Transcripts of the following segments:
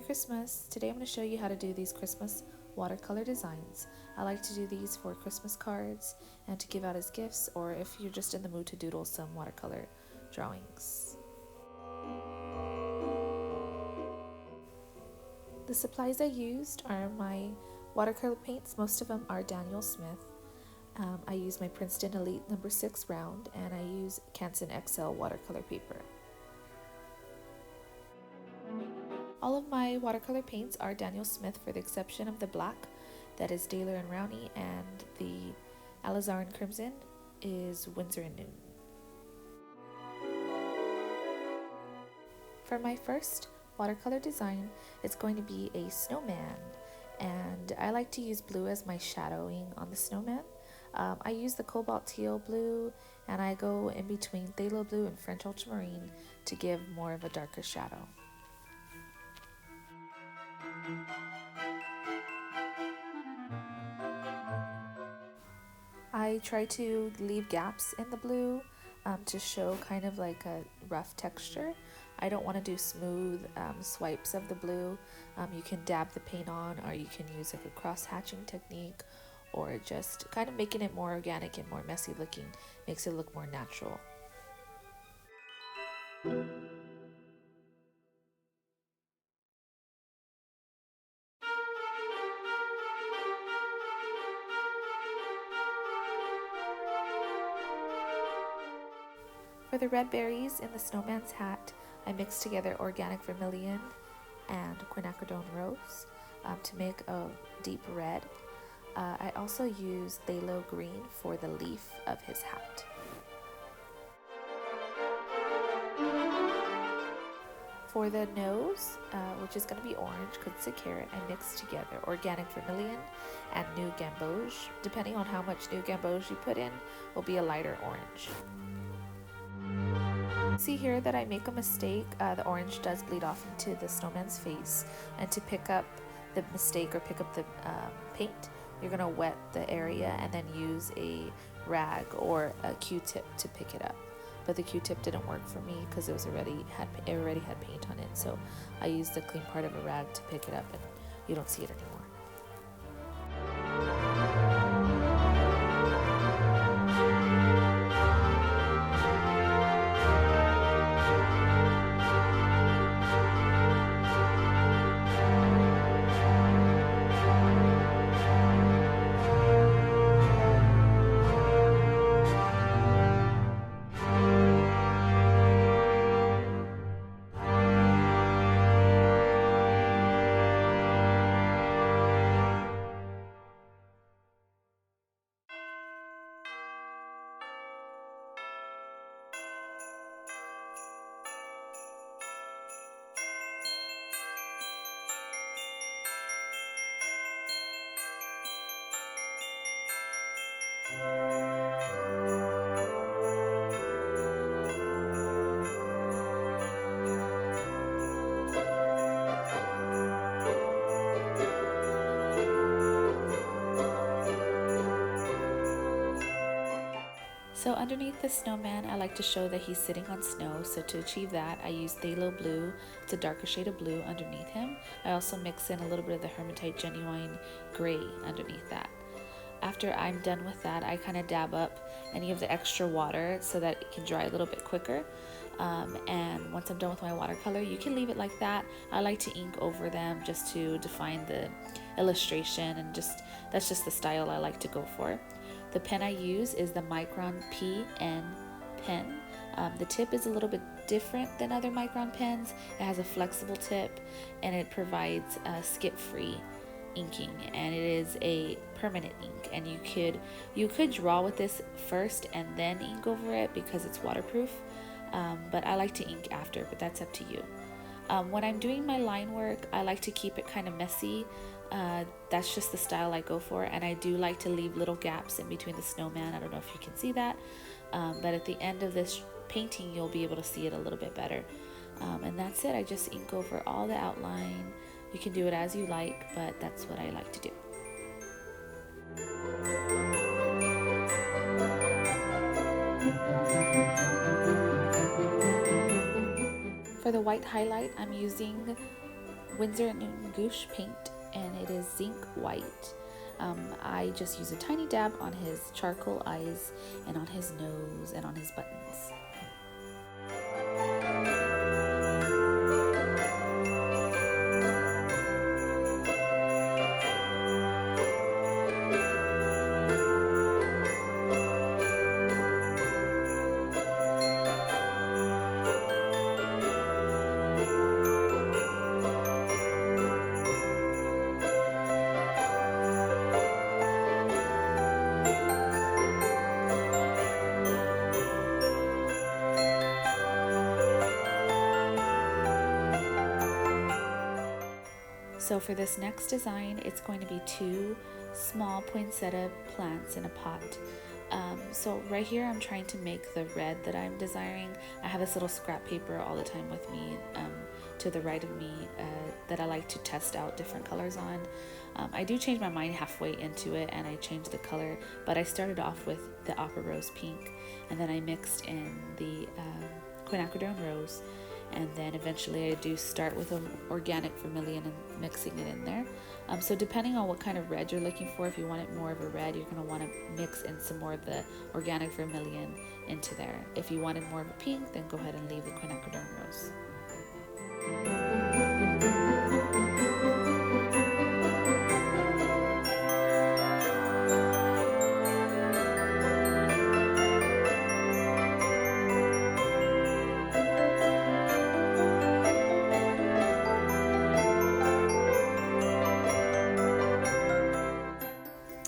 Christmas! Today I'm going to show you how to do these Christmas watercolor designs. I like to do these for Christmas cards and to give out as gifts, or if you're just in the mood to doodle some watercolor drawings. The supplies I used are my watercolor paints. Most of them are Daniel Smith. I use my Princeton Elite No. 6 round, and I use Canson XL watercolor paper. All of my watercolor paints are Daniel Smith, for the exception of the black that is Daler and Rowney, and the Alizarin Crimson is Winsor and Newton. For my first watercolor design, it's going to be a snowman, and I like to use blue as my shadowing on the snowman. I use the cobalt teal blue, and I go in between phthalo blue and French ultramarine to give more of a darker shadow. I try to leave gaps in the blue to show kind of like a rough texture. I don't want to do smooth swipes of the blue. You can dab the paint on, or you can use like a cross hatching technique, or just kind of making it more organic and more messy looking makes it look more natural. For the red berries in the snowman's hat, I mixed together organic vermilion and quinacridone rose to make a deep red. I also used phthalo green for the leaf of his hat. For the nose, which is going to be orange because it's a carrot, I mixed together organic vermilion and new gamboge. Depending on how much new gamboge you put in, will be a lighter orange. See here that I make a mistake. The orange does bleed off into the snowman's face, and to pick up the mistake or pick up the paint, you're going to wet the area and then use a rag or a Q-tip to pick it up. But the Q-tip didn't work for me because it already had paint on it, so I used the clean part of a rag to pick it up, and you don't see it anymore. So underneath the snowman, I like to show that he's sitting on snow. So to achieve that, I use phthalo blue. It's a darker shade of blue underneath him. I also mix in a little bit of the Hermitite Genuine gray underneath that. After I'm done with that, I kind of dab up any of the extra water so that it can dry a little bit quicker. And once I'm done with my watercolor, you can leave it like that. I like to ink over them just to define the illustration, and that's just the style I like to go for. The pen I use is the Micron PN pen. The tip is a little bit different than other Micron pens. It has a flexible tip, and it provides skip-free inking, and it is a permanent ink, and you could draw with this first and then ink over it because it's waterproof, but I like to ink after, but that's up to you. When I'm doing my line work, I like to keep it kind of messy. That's just the style I go for, and I do like to leave little gaps in between the snowman. I don't know if you can see that, but at the end of this painting you'll be able to see it a little bit better. And that's it. I just ink over all the outline. You can do it as you like, but that's what I like to do. For the white highlight, I'm using Winsor & Goosh paint, and it is zinc white. I just use a tiny dab on his charcoal eyes and on his nose and on his buttons. So for this next design, it's going to be 2 small poinsettia plants in a pot. So right here, I'm trying to make the red that I'm desiring. I have this little scrap paper all the time with me to the right of me that I like to test out different colors on. I do change my mind halfway into it and I change the color, but I started off with the Opera Rose Pink, and then I mixed in the quinacridone rose. And then eventually I do start with an organic vermilion and mixing it in there. So depending on what kind of red you're looking for, if you want it more of a red, you're going to want to mix in some more of the organic vermilion into there. If you wanted more of a pink, then go ahead and leave the quinacridone rose.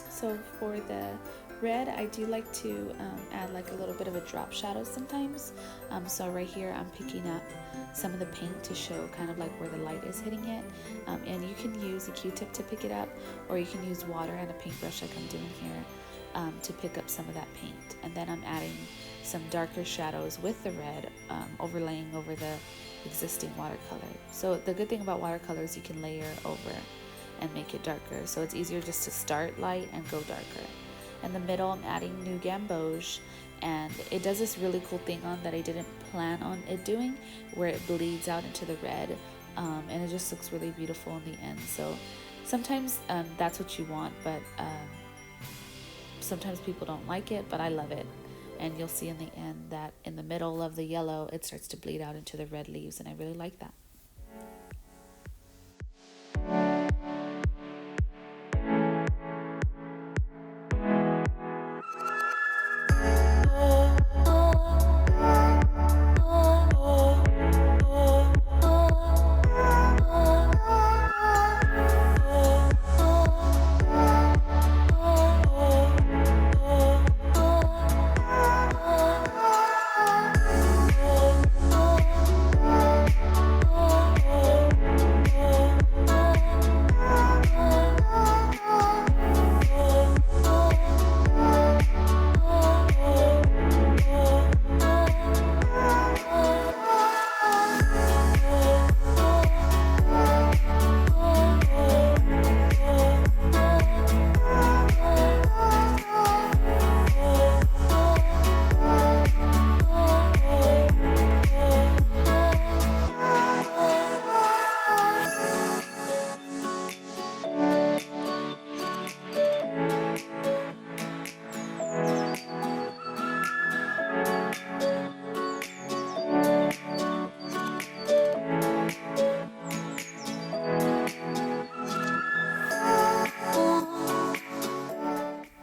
So for the red, I do like to add like a little bit of a drop shadow sometimes. So right here, I'm picking up some of the paint to show kind of like where the light is hitting it. And you can use a Q-tip to pick it up, or you can use water and a paintbrush like I'm doing here to pick up some of that paint. And then I'm adding some darker shadows with the red, overlaying over the existing watercolor. So the good thing about watercolor is you can layer over and make it darker, so it's easier just to start light and go darker. In the middle, I'm adding New Gamboge, and it does this really cool thing on that I didn't plan on it doing, where it bleeds out into the red, and it just looks really beautiful in the end. So sometimes that's what you want, but sometimes people don't like it, but I love it. And you'll see in the end that in the middle of the yellow, it starts to bleed out into the red leaves, and I really like that.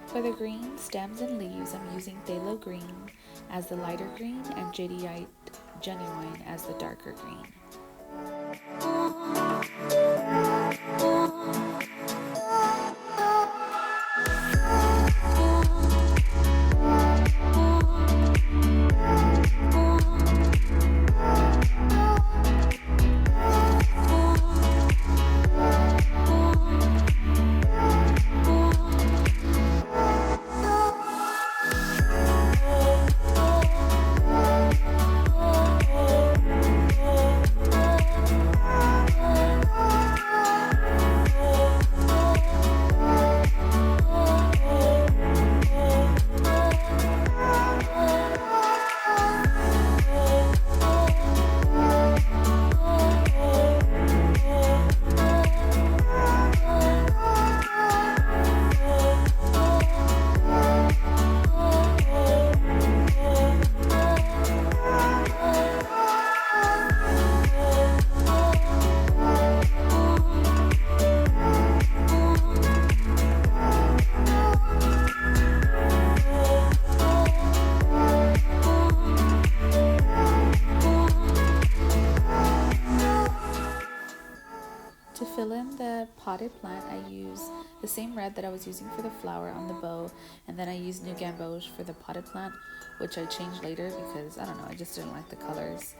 For the green stems and leaves, I'm using Phthalo Green as the lighter green and Jadeite Genuine as the darker green. To fill in the potted plant, I use the same red that I was using for the flower on the bow, and then I use New Gamboge for the potted plant, which I changed later because, I don't know, I just didn't like the colors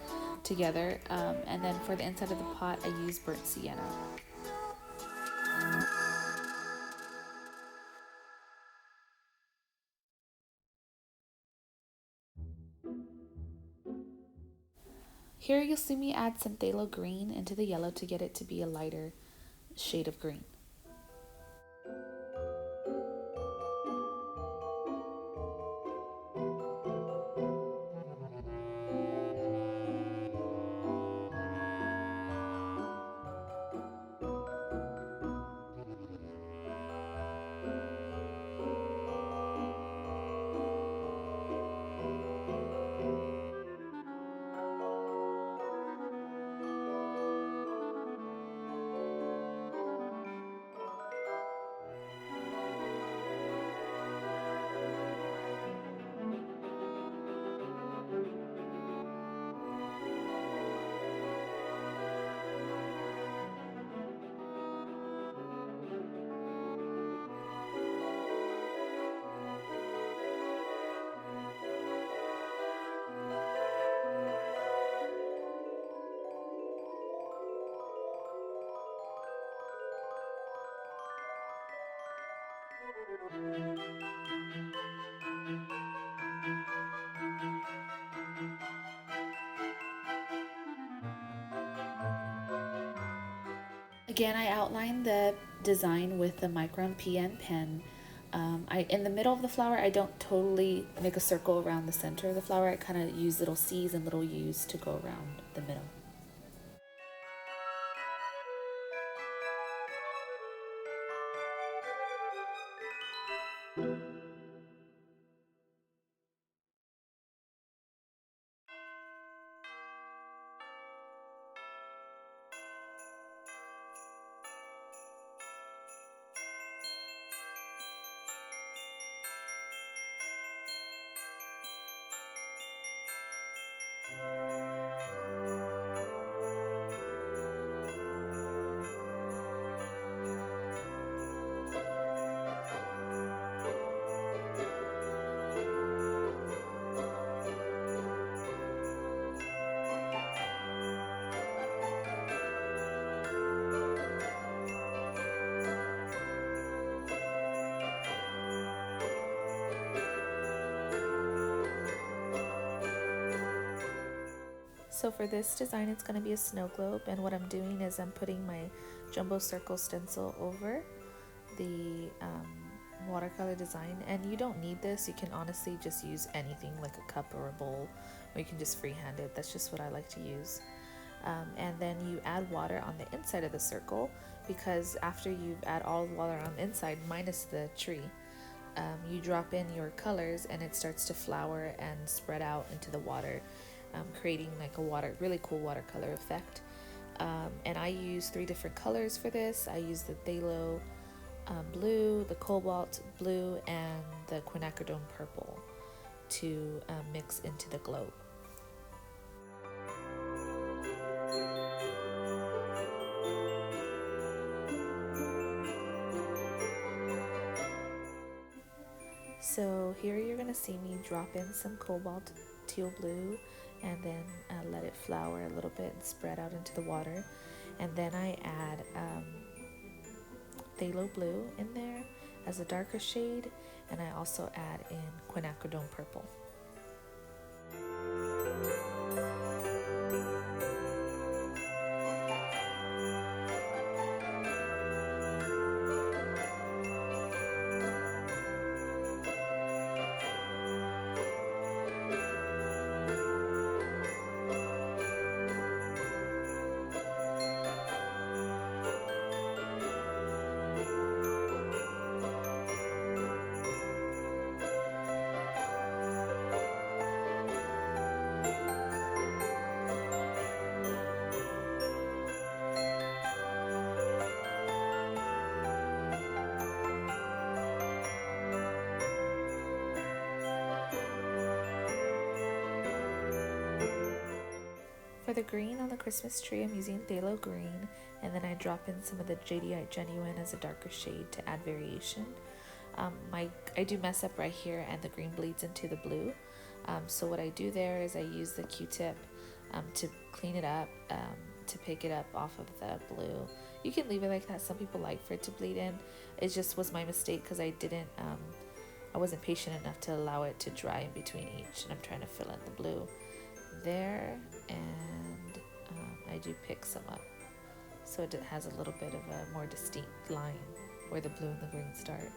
together. And then for the inside of the pot, I use burnt sienna. Here you'll see me add some phthalo green into the yellow to get it to be a lighter shade of green. Again, I outlined the design with the Micron PN pen. In the middle of the flower, I don't totally make a circle around the center of the flower. I kind of use little C's and little U's to go around the middle. So for this design, it's going to be a snow globe, and what I'm doing is I'm putting my jumbo circle stencil over the watercolor design, and you don't need this. You can honestly just use anything like a cup or a bowl, or you can just freehand it. That's just what I like to use. And then you add water on the inside of the circle, because after you've add all the water on the inside minus the tree, you drop in your colors and it starts to flower and spread out into the water, creating like a really cool watercolor effect. And I use 3 different colors for this. I use the phthalo blue, the cobalt blue, and the quinacridone purple to mix into the globe. So here you're going to see me drop in some cobalt teal blue and then let it flower a little bit and spread out into the water. And then I add phthalo blue in there as a darker shade, and I also add in quinacridone purple. for the green on the Christmas tree, I'm using phthalo green, and then I drop in some of the jadeite genuine as a darker shade to add variation. I do mess up right here and the green bleeds into the blue. So what I do there is I use the Q-tip to clean it up, to pick it up off of the blue. You can leave it like that. Some people like for it to bleed in. It just was my mistake because I wasn't patient enough to allow it to dry in between each, and I'm trying to fill in the blue there, and I do pick some up so it has a little bit of a more distinct line where the blue and the green start.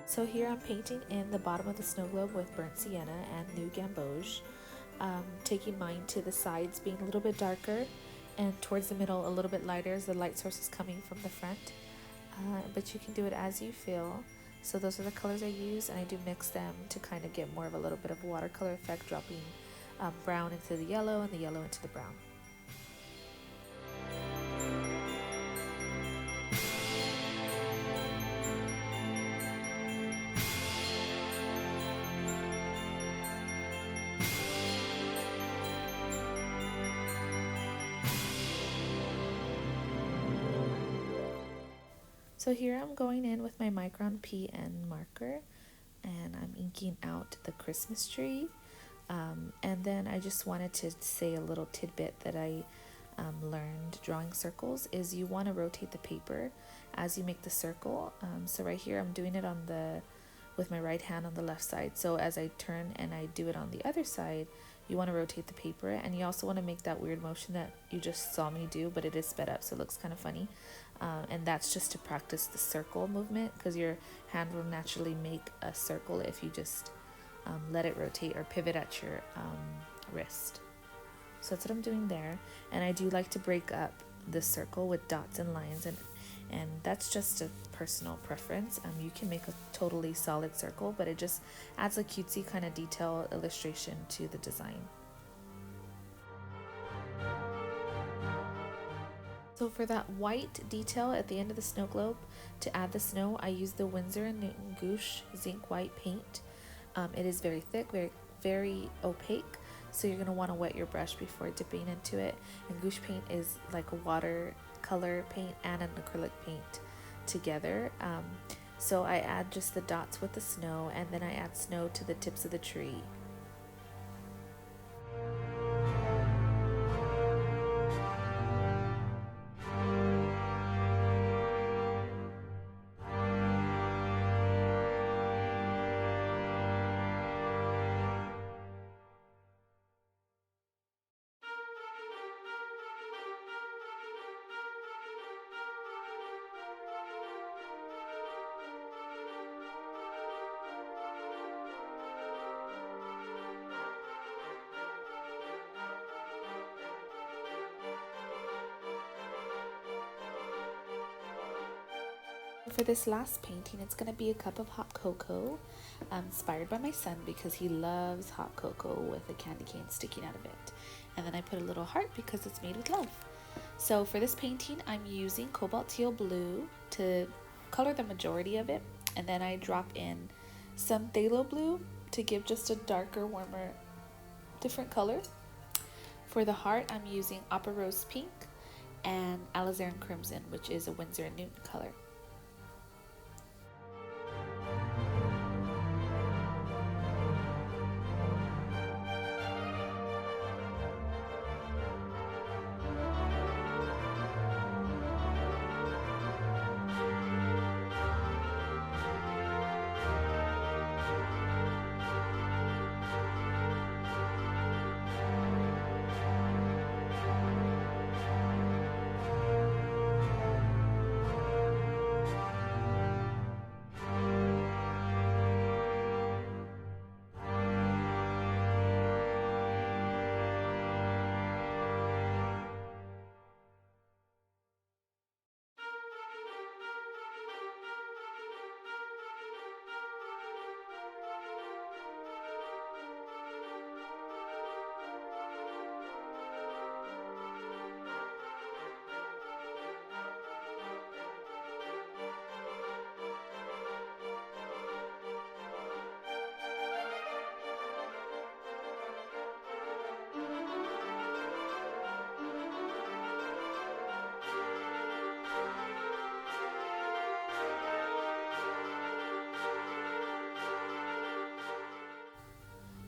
So here I'm painting in the bottom of the snow globe with burnt sienna and new gamboge, taking mine to the sides being a little bit darker and towards the middle a little bit lighter as the light source is coming from the front, but you can do it as you feel. So those are the colors I use, and I do mix them to kind of get more of a little bit of watercolor effect, dropping brown into the yellow and the yellow into the brown. So here I'm going in with my Micron PN marker, and I'm inking out the Christmas tree. And then I just wanted to say a little tidbit that I learned drawing circles is you want to rotate the paper as you make the circle. So right here I'm doing it with my right hand on the left side. So as I turn and I do it on the other side, you want to rotate the paper, and you also want to make that weird motion that you just saw me do, but it is sped up, so it looks kind of funny. And that's just to practice the circle movement, because your hand will naturally make a circle if you just let it rotate or pivot at your wrist. So that's what I'm doing there, and I do like to break up the circle with dots and lines, and that's just a personal preference. You can make a totally solid circle, but it just adds a cutesy kind of detail illustration to the design. So for that white detail at the end of the snow globe, to add the snow, I use the Winsor & Newton Gouache zinc white paint. It is very thick, very opaque, so you're going to want to wet your brush before dipping into it. And gouache paint is like a watercolor paint and an acrylic paint together. So I add just the dots with the snow, and then I add snow to the tips of the tree. For this last painting, it's going to be a cup of hot cocoa, inspired by my son because he loves hot cocoa with a candy cane sticking out of it. And then I put a little heart because it's made with love. So for this painting, I'm using cobalt teal blue to color the majority of it, and then I drop in some phthalo blue to give just a darker, warmer, different color. For the heart, I'm using Opera Rose Pink and Alizarin Crimson, which is a Winsor & Newton color.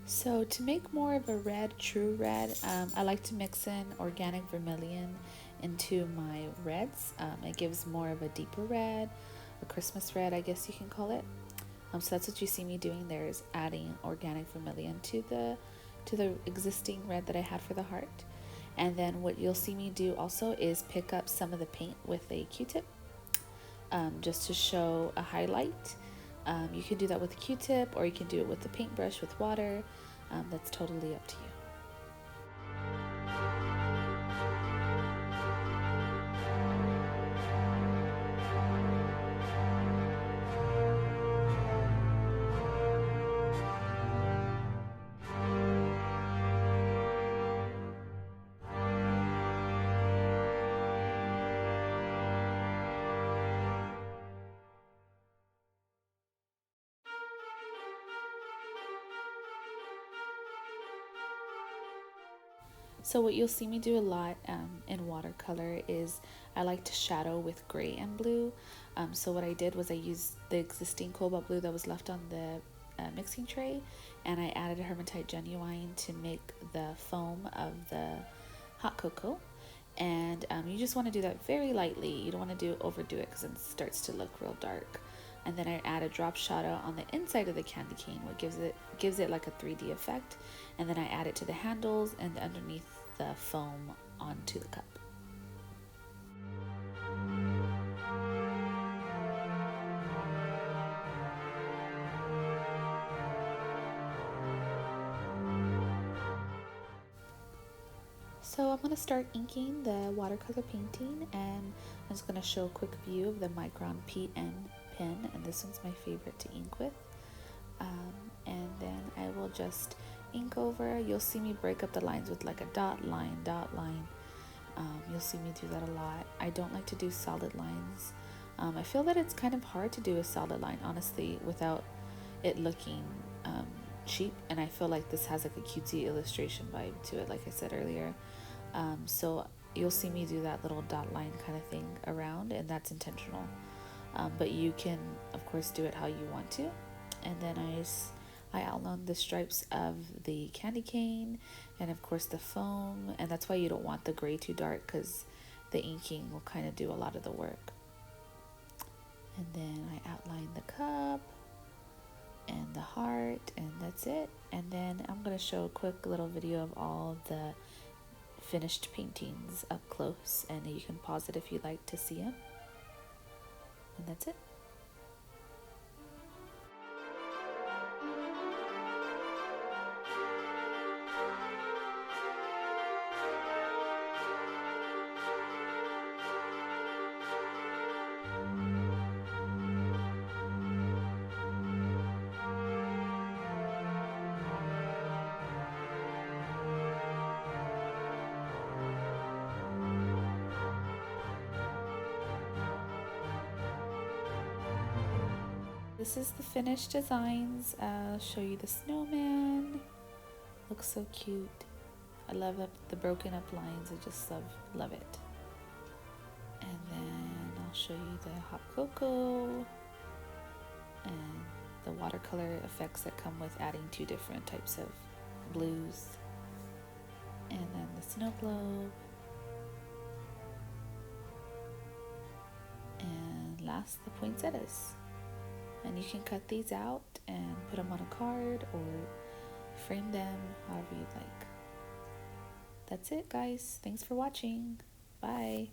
So to make more of a red, true red, I like to mix in organic vermilion into my reds. It gives more of a deeper red, a Christmas red, I guess you can call it. So that's what you see me doing there, is adding organic vermilion to the existing red that I had for the heart. And then what you'll see me do also is pick up some of the paint with a Q-tip, just to show a highlight. You can do that with a Q-tip, or you can do it with the paintbrush with water. That's totally up to you. So what you'll see me do a lot in watercolor is I like to shadow with gray and blue. So what I did was I used the existing cobalt blue that was left on the mixing tray, and I added a Hermitite Genuine to make the foam of the hot cocoa. And you just want to do that very lightly. You don't want to overdo it because it starts to look real dark. And then I add a drop shadow on the inside of the candy cane, what gives it like a 3D effect. And then I add it to the handles and underneath the foam onto the cup. So I'm going to start inking the watercolor painting, and I'm just going to show a quick view of the Micron PN pen, and this one's my favorite to ink with. And then I will just ink over. You'll see me break up the lines with like a dot line. You'll see me do that a lot. I don't like to do solid lines. I feel that it's kind of hard to do a solid line, honestly, without it looking cheap, and I feel like this has like a cutesy illustration vibe to it, like I said earlier. So you'll see me do that little dot line kind of thing around, and that's intentional. But you can, of course, do it how you want to. And then I outline the stripes of the candy cane, and of course the foam, and that's why you don't want the gray too dark, because the inking will kind of do a lot of the work. And then I outline the cup and the heart, and that's it. And then I'm going to show a quick little video of all of the finished paintings up close, and you can pause it if you'd like to see them. And that's it. This is the finished designs. I'll show you the snowman. Looks so cute. I love the broken up lines. I just love it. And then I'll show you the hot cocoa and the watercolor effects that come with adding 2 different types of blues. And then the snow globe. And last, the poinsettias. And you can cut these out and put them on a card or frame them however you'd like. That's it, guys. Thanks for watching. Bye.